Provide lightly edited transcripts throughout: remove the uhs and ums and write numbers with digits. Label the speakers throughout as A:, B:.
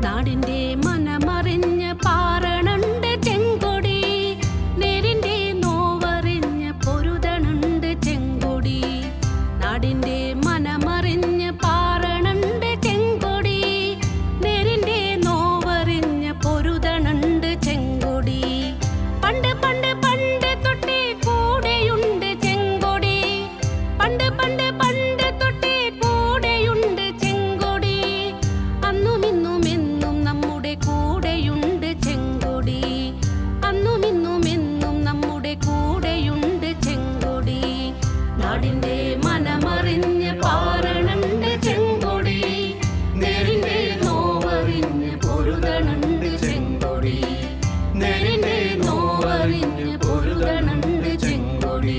A: നാടിന്റെ മനമറിഞ്ഞ് പാറണുണ്ട് ചെങ്കൊടി, നേരിന്റെ നോവറിഞ്ഞ് പൊരുതണുണ്ട് ചെങ്കൊടി. നാടിന്റെ മനമറിഞ്ഞ് പാറണുണ്ട് ചെങ്കൊടി, നേരിന്റെ നോവറിഞ്ഞ് പൊരുതണുണ്ട് ചെങ്കൊടി. പണ്ട് പണ്ട് പണ്ട് തൊട്ടേ കൂടെയുണ്ട് ചെങ്കൊടി, പണ്ട് പണ്ട് പണ്ട് തൊട്ടേ കൂടെയുണ്ട് ചെങ്കൊടി. അന്നും ഇന്നും എന്നും നമ്മുടെ കൂടെയുണ്ട് ചെങ്കൊടി, അന്നും ഇന്നും എന്നും നമ്മുടെ കൂടെയുണ്ട് ചെങ്കൊടി. നാടിന്റെ മനമറിഞ്ഞ് പാറണുണ്ട് ചെങ്കൊടി, നേരിന്റെ നോവറിഞ്ഞ് പൊരുതണുണ്ട് ചെങ്കൊടി, നേരിന്റെ നോവറിഞ്ഞ് പൊരുതണുണ്ട് ചെങ്കൊടി.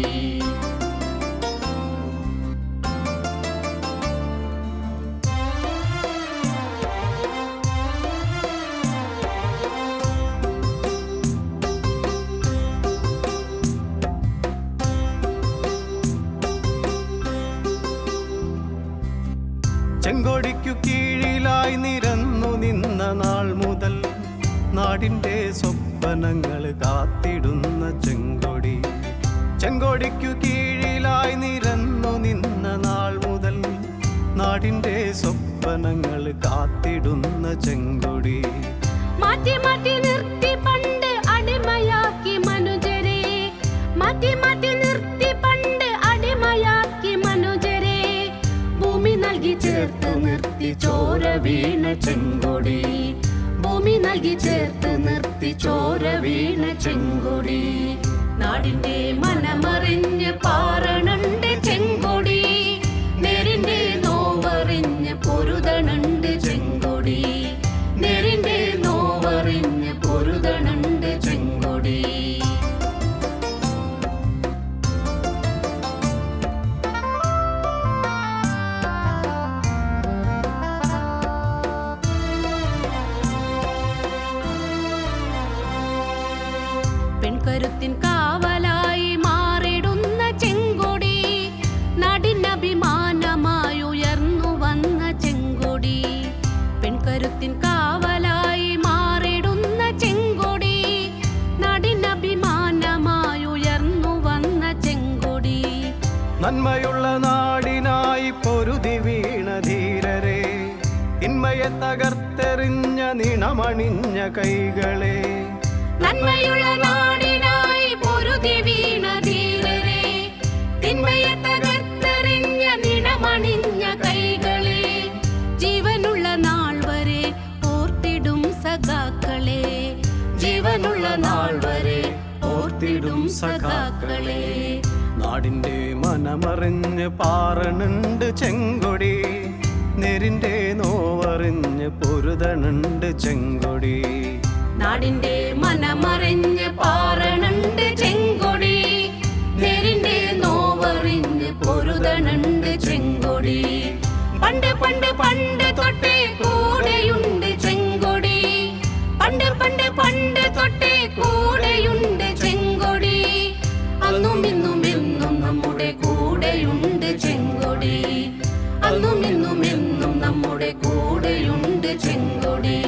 B: ചെങ്കൊടിക്കു കീഴിലായി നിരന്നു നിന്ന നാൾ മുതൽ നാടിൻ്റെ സ്വപ്നങ്ങൾ കാത്തിടുന്ന ചെങ്കൊടി. ചെങ്കൊടിക്കു കീഴിലായി നിരന്നു നിന്ന നാൾ മുതൽ നാടിൻ്റെ സ്വപ്നങ്ങൾ കാത്തിടുന്ന ചെങ്കൊടി.
A: മാറ്റി മാറ്റി നിർത്തി പണ്ട് അടിമയാക്കി മനുജരെ, മാറ്റി മാറ്റി നിർത്തി പണ്ട് അടിമയാക്കി മനുജരെ. ഭൂമി നൽകി ചേർത്ത് നിർത്തി ചോര വീണ ചെങ്കൊടി, ഭൂമി നൽകി ചേർത്ത് നിർത്തി ചോര വീണ ചെങ്കൊടി. നാടിന്റെ മനമറിഞ്ഞ് പാറണുണ്ട് ചെങ്കൊടി, നേരിന്റെ നോവറിഞ്ഞ് പൊരുതണുണ്ട് ചെങ്കൊടി, നേരിന്റെ നോവറിഞ്ഞ് പൊരുതണുണ്ട് ചെങ്കൊടി. പെൺകരുത്തിൻ കാവലായി മാറിടുന്ന ചെങ്കൊടി, നാടിനഭിമാനമായി ഉയർന്നു വന്ന ചെങ്കൊടി. പെൺകരുത്തിൻ കാവലായി മാറിടുന്ന ചെങ്കൊടി, നാടിനഭിമാനമായി ഉയർന്നു വന്ന ചെങ്കൊടി.
B: നന്മയുള്ള നാടിനായി പൊരുതി വീണ ധീരരെ, തിന്മയെ തകർത്തെറിഞ്ഞ നിണമണിഞ്ഞ കൈകളെ.
A: നന്മയുള്ള നാടിനായി പൊരുതി വീണ ധീരരെ, തിന്മയെ തകർത്തെറിഞ്ഞ നിണമണിഞ്ഞ കൈകളെ. ജീവനുള്ള നാൾ വരെ ഓർത്തിടും സഖാക്കളെ, ജീവനുള്ള നാൾ വരെ ഓർത്തിടും സഖാക്കളെ.
B: നാടിൻ്റെ മനമറിഞ്ഞ് പാറണുണ്ട് ചെങ്കൊടി, നേരിൻ്റെ നോവറിഞ്ഞ് പൊരുതണുണ്ട് ചെങ്കൊടി.
A: നാടിന്റെ മനമറിഞ്ഞ് പാറണുണ്ട് ചെങ്കൊടി, നേരിന്റെ നോവറിഞ്ഞ് പൊരുതണുണ്ട് ചെങ്കൊടി. പണ്ട് പണ്ട് പണ്ട് തൊട്ടേ കൂടെയുണ്ട് ചെങ്കൊടി, പണ്ട് പണ്ട് പണ്ട് തൊട്ടേ കൂടെയുണ്ട് ചെങ്കൊടി. അന്നും ഇന്നും എന്നും നമ്മുടെ കൂടെയുണ്ട് ചെങ്കൊടി, അന്നും ഇന്നും എന്നും നമ്മുടെ കൂടെയുണ്ട് ചെങ്കൊടി,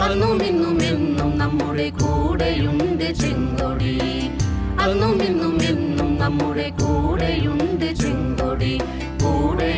A: അന്നും ഇന്നും എന്നും നമ്മുടെ കൂടെയുണ്ട് ചെങ്കൊടി, അന്നും ഇന്നും എന്നും നമ്മുടെ കൂടെയുണ്ട് ചെങ്കൊടി, കൂടെ